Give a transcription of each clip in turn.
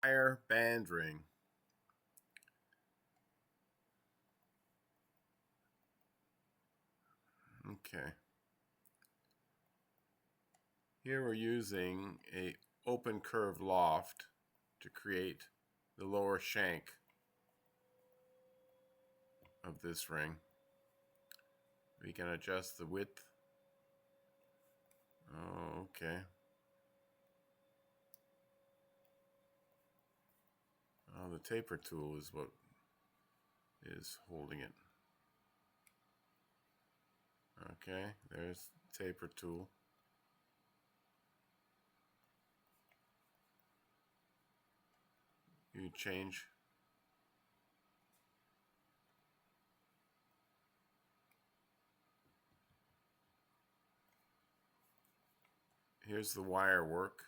wire band ring. Okay. Here we're using a open curve loft to create the lower shank of this ring. We can adjust the width. Oh, okay. Oh, the taper tool is what is holding it. Okay, there's the taper tool. You change. Here's the wire work.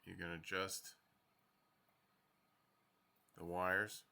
You can adjust the wires.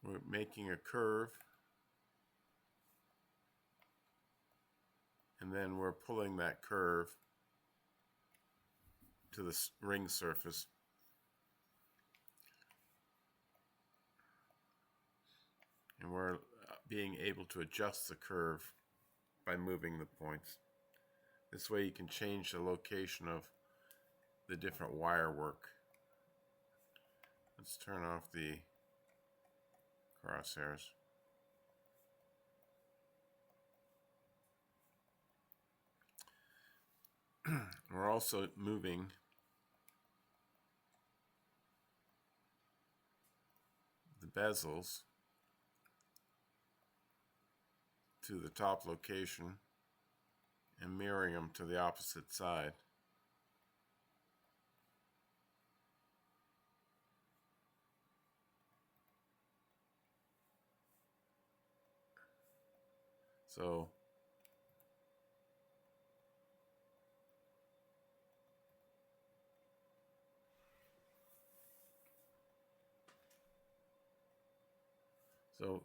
We're making a curve, and then we're pulling that curve to the ring surface. And we're being able to adjust the curve by moving the points. This way you can change the location of the different wire work. Let's turn off the crosshairs. We're also moving the bezels to the top location and mirroring them to the opposite side. So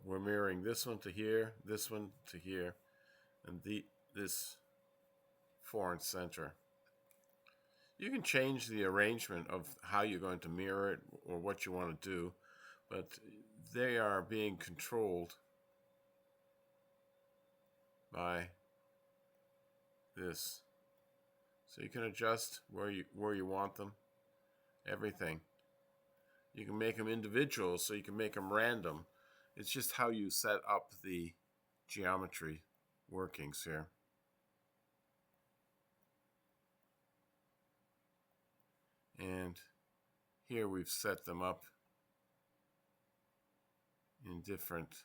we're mirroring this one to here, this one to here, and this foreign center. You can change the arrangement of how you're going to mirror it or what you want to do, but they are being controlled by this. So you can adjust where you want them, everything. You can make them individual, so you can make them random. It's just how you set up the geometry workings here. And here we've set them up in different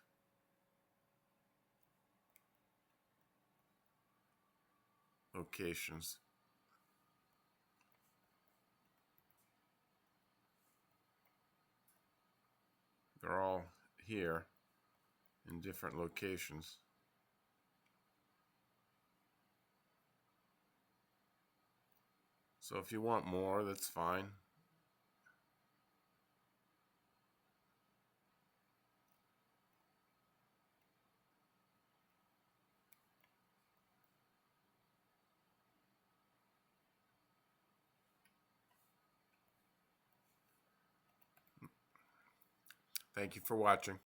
locations. They're all here in different locations. So if you want more, that's fine. Thank you for watching.